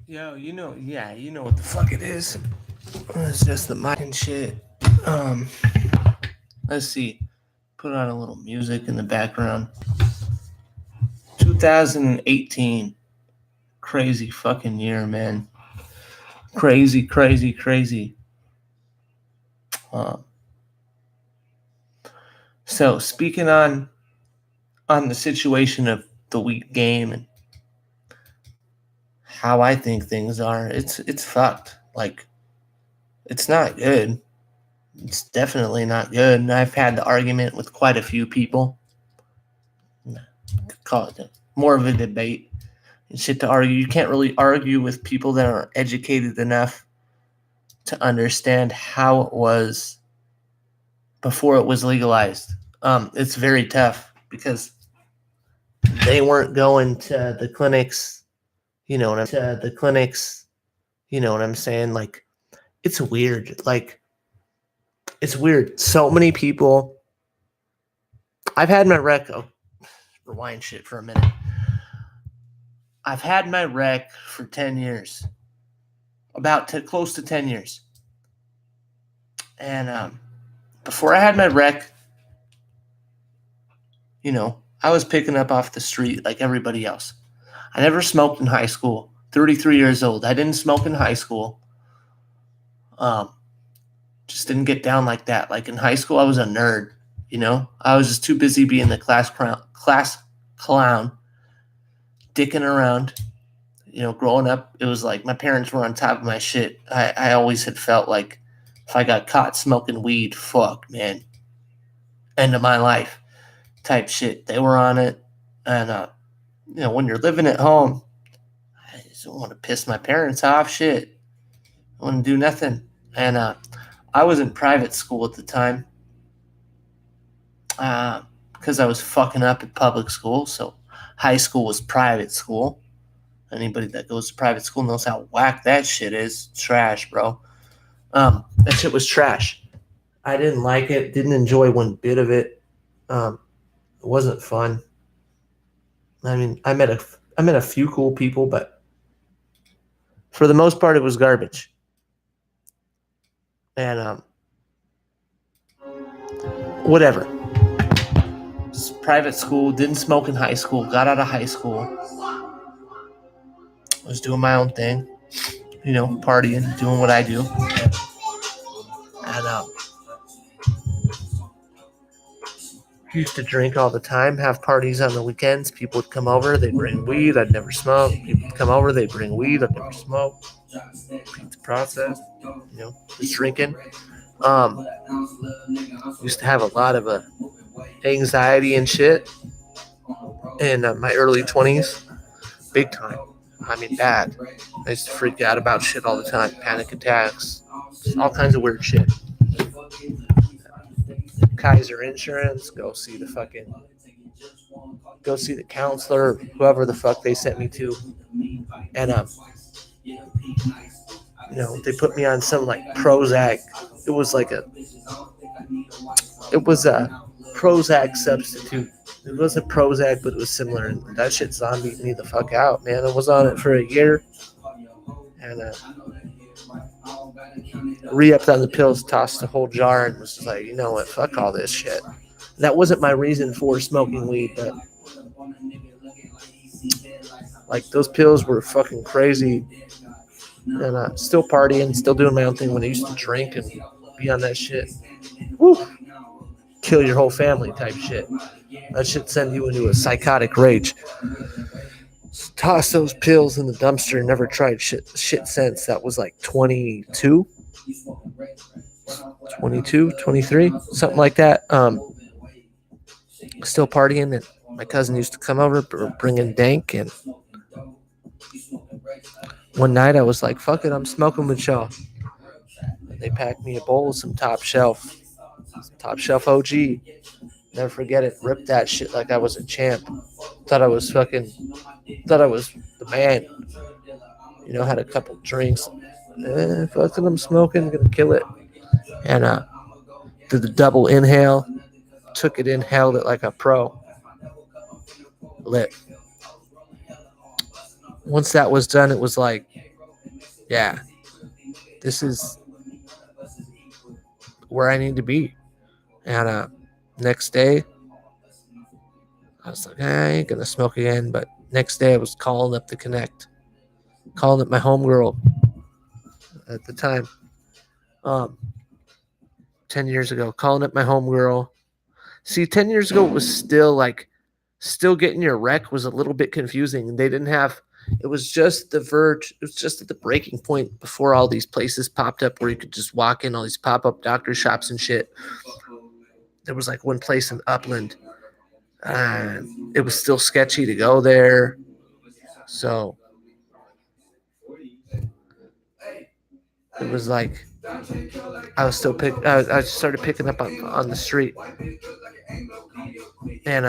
Yo, you know what the fuck it is. It's just the mic and shit. Um, let's see. Put on a little music in the background. 2018. Crazy fucking year, man. Crazy, crazy, crazy. Um, so speaking on the situation of the week game and how I think things are, it's fucked. Like it's not good. It's definitely not good. And I've had the argument with quite a few people. Call it more of a debate and shit to argue. You can't really argue with people that are educated enough to understand how it was before it was legalized. It's very tough because they weren't going to the clinics. You know what I'm saying? Like, it's weird. Like, it's weird. So many people. I've had my rec. Oh, rewind shit for a minute. I've had my rec for 10 years, close to 10 years. And before I had my rec, I was picking up off the street like everybody else. I never smoked in high school. 33 years old. I didn't smoke in high school. Um, just didn't get down like that. Like in high school, I was a nerd. I was just too busy being the class clown, dicking around. Growing up, it was like my parents were on top of my shit. I always had felt like if I got caught smoking weed, fuck, man, end of my life type shit. They were on it. And, when you're living at home, I just don't want to piss my parents off. Shit. I want to do nothing. And I was in private school at the time because I was fucking up at public school. So high school was private school. Anybody that goes to private school knows how whack that shit is. Trash, bro. That shit was trash. I didn't like it. Didn't enjoy one bit of it. It wasn't fun. I mean, I met a few cool people, but for the most part, it was garbage. And whatever. Private school. Didn't smoke in high school. Got out of high school. Was doing my own thing. Partying, doing what I do. And used to drink all the time, have parties on the weekends. People would come over, they'd bring weed, I'd never smoke. People would come over, they'd bring weed, I'd never smoke. Repeat the process, just drinking. Used to have a lot of anxiety and shit in my early 20s. Big time. I mean, bad. I used to freak out about shit all the time. Panic attacks, all kinds of weird shit. Kaiser Insurance, go see the counselor, whoever the fuck they sent me to. And they put me on some like Prozac. It was a Prozac substitute. It wasn't Prozac, but it was similar. And that shit zombied me the fuck out, man. I was on it for a year. And re-upped on the pills, tossed the whole jar, and was just like, you know what, fuck all this shit. That wasn't my reason for smoking weed, but like those pills were fucking crazy. And still partying, still doing my own thing when I used to drink and be on that shit. Woo! Kill your whole family type shit. That shit send you into a psychotic rage. Toss those pills in the dumpster. Never tried shit since. That was like 22, 23, something like that. Still partying, and my cousin used to come over, bringing dank. And one night I was like, fuck it, I'm smoking with y'all. And they packed me a bowl of some top shelf OG. Never forget it. Ripped that shit like I was a champ. Thought I was the man. Had a couple drinks. Fucking I'm smoking, gonna kill it. And did the double inhale. Took it in, held it like a pro. Lit. Once that was done, it was like yeah, this is where I need to be. And next day, I was like, I ain't gonna smoke again. But next day, I was calling up the Connect, calling up my homegirl at the time, um, 10 years ago, calling up my homegirl. See, 10 years ago, it was still like, still getting your rec was a little bit confusing. They didn't have, it was just the verge, it was just at the breaking point before all these places popped up where you could just walk in, all these pop up doctor shops and shit. There was like one place in Upland. It was still sketchy to go there. So it was like I was still I started picking up on the street, and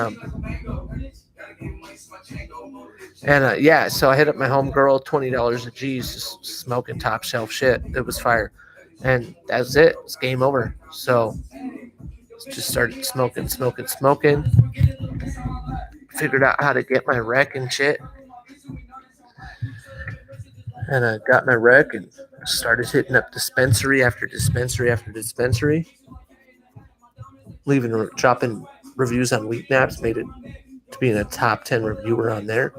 yeah. So I hit up my homegirl, $20 a G's, just smoking top shelf shit. It was fire, and that was it. It's game over. So just started smoking. Figured out how to get my rec and shit, and I got my rec and started hitting up dispensary after dispensary after dispensary, dropping reviews on Weed Naps, made it to being a top 10 reviewer on there.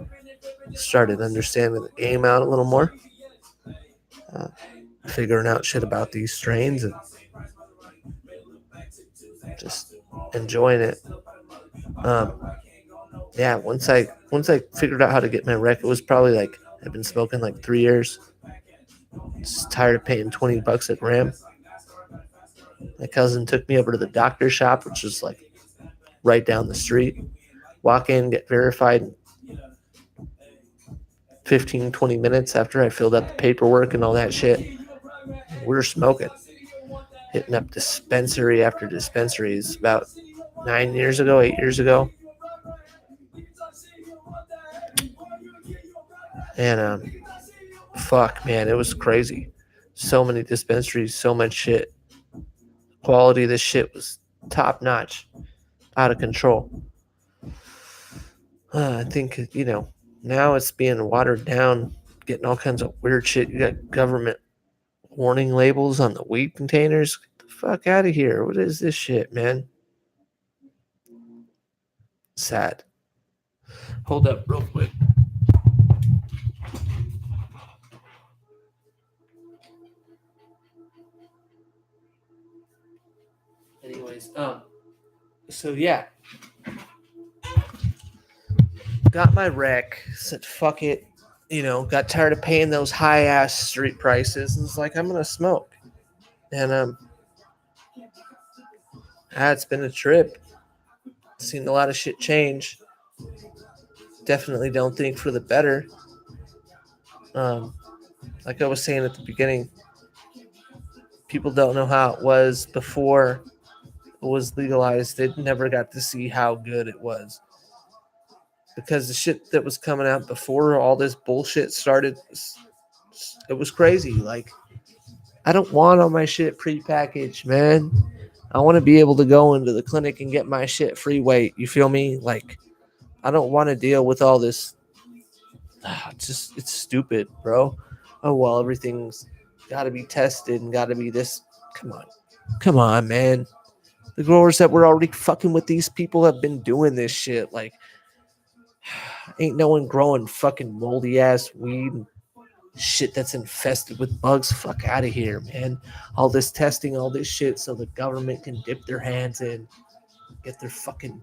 Started understanding the game out a little more, figuring out shit about these strains and just enjoying it. Yeah, once I figured out how to get my rec, it was probably like I've been smoking like 3 years. Just tired of paying $20 a gram. My cousin took me over to the doctor shop, which is like right down the street. Walk in, get verified 15, 20 minutes after I filled out the paperwork and all that shit. We were smoking, hitting up dispensary after dispensary. It's about 8 years ago. And fuck, man, it was crazy. So many dispensaries, so much shit. Quality of this shit was top notch, out of control. I think, now it's being watered down, getting all kinds of weird shit. You got government warning labels on the weed containers. Get the fuck out of here. What is this shit, man? Sad. Hold up real quick. Anyways, so yeah. Got my rec, said fuck it. Got tired of paying those high ass street prices, and it's like I'm gonna smoke. And it's been a trip. Seen a lot of shit change. Definitely don't think for the better. Like I was saying at the beginning, people don't know how it was before it was legalized. They never got to see how good it was. Because the shit that was coming out before all this bullshit started, it was crazy. Like, I don't want all my shit prepackaged, man. I want to be able to go into the clinic and get my shit free weight. You feel me? Like, I don't want to deal with all this. It's stupid, bro. Oh, well, everything's got to be tested and got to be this. Come on, man. The growers that were already fucking with these people have been doing this shit. Like, ain't no one growing fucking moldy ass weed and shit that's infested with bugs. Fuck out of here, man. All this testing, all this shit, so the government can dip their hands in, get their fucking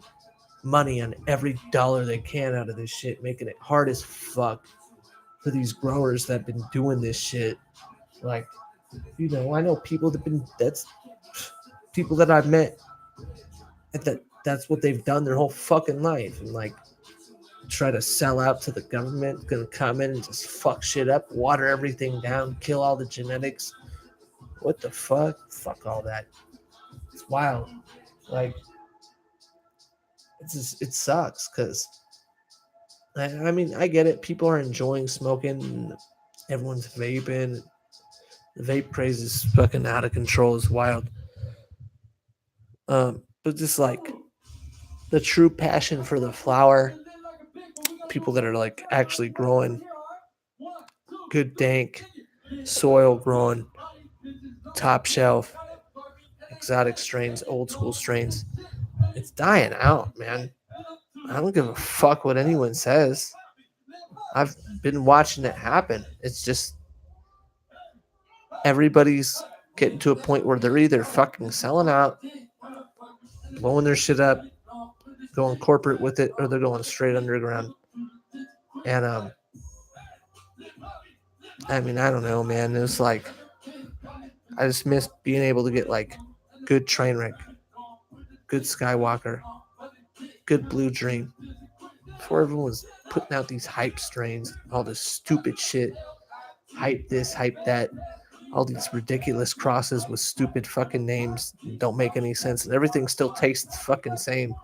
money on every dollar they can out of this shit, making it hard as fuck for these growers that have been doing this shit. Like, I know people that's people that I've met that's what they've done their whole fucking life, and like try to sell out to the government, gonna come in and just fuck shit up, water everything down, kill all the genetics. What the fuck? Fuck all that. It's wild. Like, it sucks because I mean, I get it. People are enjoying smoking. Everyone's vaping. The vape craze is fucking out of control. It's wild. But just like the true passion for the flower, people that are like actually growing good dank, soil grown, top shelf, exotic strains, old school strains. It's dying out, man. I don't give a fuck what anyone says. I've been watching it happen. It's just everybody's getting to a point where they're either fucking selling out, blowing their shit up, going corporate with it, or they're going straight underground. And I mean, I don't know, man. It's like I just miss being able to get like good train wreck, good Skywalker, good Blue Dream. Before everyone was putting out these hype strains, all this stupid shit, hype this, hype that, all these ridiculous crosses with stupid fucking names don't make any sense, and everything still tastes fucking same.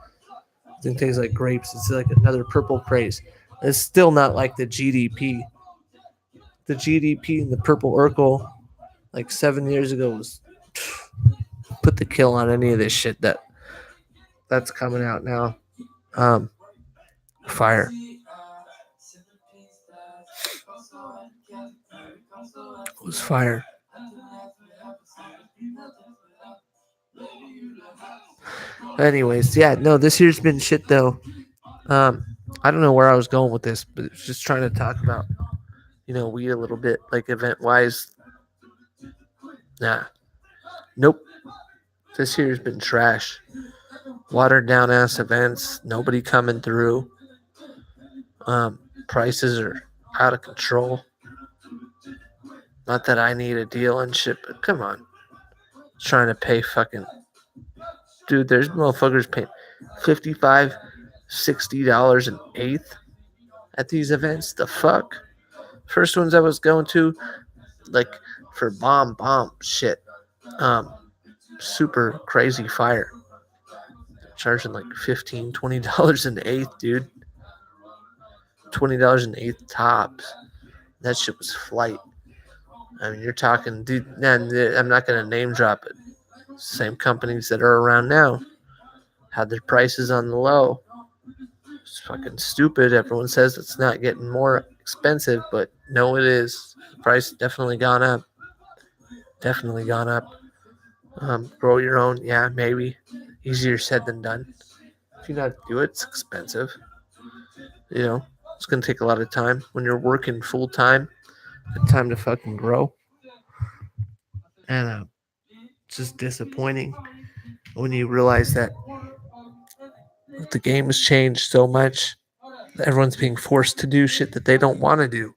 It tastes like grapes. It's like another purple craze. It's still not like the GDP. The GDP and the purple Urkel like 7 years ago was put the kill on any of this shit that's coming out now. Um, fire. It was fire. Anyways, yeah, no, this year's been shit though. I don't know where I was going with this, but it's just trying to talk about, weed a little bit, like event wise. Nah, nope. This year's been trash. Watered down ass events. Nobody coming through. Prices are out of control. Not that I need a deal and shit, but come on. Trying to pay fucking. Dude, there's motherfuckers paying $55, $60 an eighth at these events. The fuck? First ones I was going to, like, for bomb shit. Super crazy fire. Charging like $15, $20 an eighth, dude. $20 an eighth tops. That shit was flight. I mean, you're talking, dude. I'm not gonna name drop it. Same companies that are around now had their prices on the low. It's fucking stupid. Everyone says it's not getting more expensive, but no, it is. The price definitely gone up. Definitely gone up. Grow your own, yeah, maybe. Easier said than done. If you not do it, it's expensive. It's gonna take a lot of time when you're working full time. Time to fucking grow, and it's just disappointing when you realize that the game has changed so much. Everyone's being forced to do shit that they don't want to do.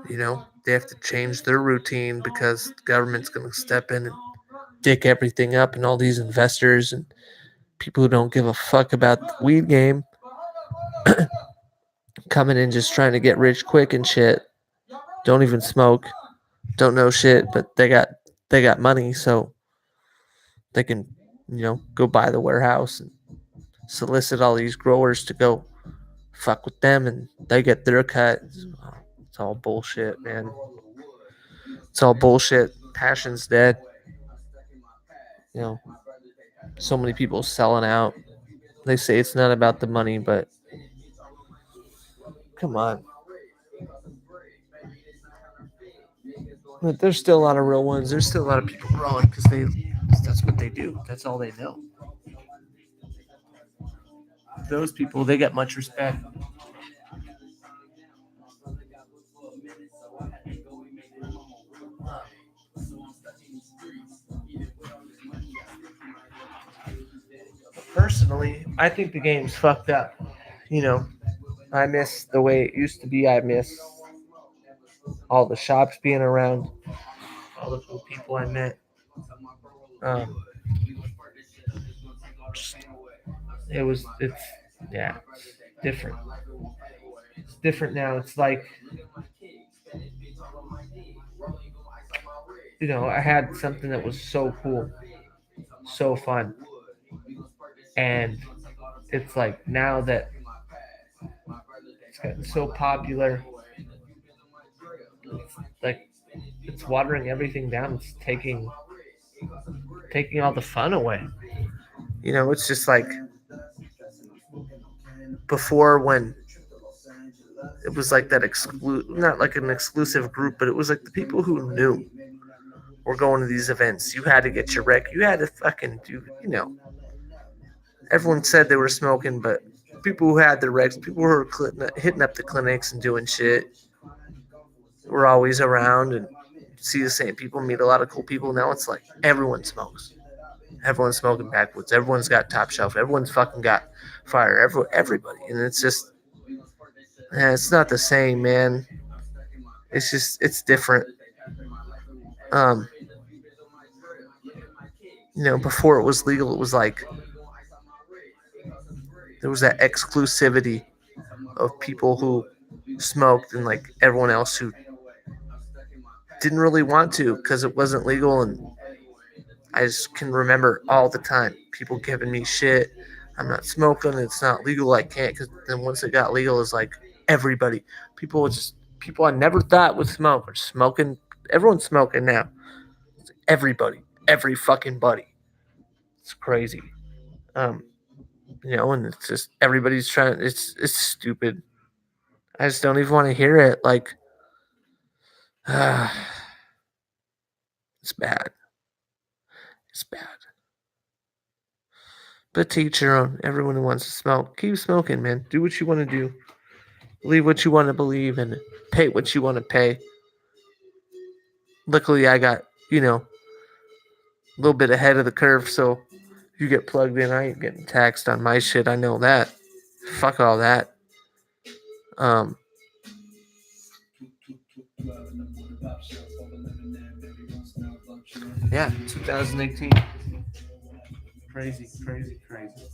They have to change their routine because the government's going to step in and dick everything up, and all these investors and people who don't give a fuck about the weed game coming in just trying to get rich quick and shit. Don't even smoke, don't know shit, but they got money, so they can go buy the warehouse and solicit all these growers to go fuck with them, and they get their cut. It's all bullshit, man. It's all bullshit. Passion's dead. You know, so many people selling out. They say it's not about the money, but come on. But there's still a lot of real ones. There's still a lot of people growing because that's what they do. That's all they know. Those people, they get much respect. Personally, I think the game's fucked up. I miss the way it used to be. I miss all the shops being around, all the cool people I met. Um, just, it's, yeah, different. It's different now. It's like, I had something that was so cool, so fun. And it's like now that it's gotten so popular, it's like it's watering everything down. It's taking all the fun away. It's just like before when it was like that not like an exclusive group, but it was like the people who knew were going to these events. You had to get your rec. You had to fucking do, everyone said they were smoking, but people who had their recs, people who were hitting up the clinics and doing shit, were always around and see the same people, meet a lot of cool people. Now it's like everyone smokes. Everyone's smoking backwoods. Everyone's got top shelf. Everyone's fucking got fire. Everybody, and it's just, it's not the same, man. It's just, it's different. Um, before it was legal, it was like there was that exclusivity of people who smoked and like everyone else who didn't really want to because it wasn't legal. And I just can remember all the time people giving me shit. I'm not smoking. It's not legal. I can't. Because then once it got legal, it's like everybody, people I never thought would smoke are smoking. Everyone's smoking now. Everybody, every fucking buddy. It's crazy. Um, and it's just everybody's trying. It's stupid. I just don't even want to hear it. Like, it's bad. It's bad. But to each your own. Everyone who wants to smoke, keep smoking, man. Do what you want to do. Believe what you want to believe and pay what you want to pay. Luckily, I got, a little bit ahead of the curve, so you get plugged in. I ain't getting taxed on my shit. I know that. Fuck all that. Um, yeah, 2018. Crazy, crazy, crazy.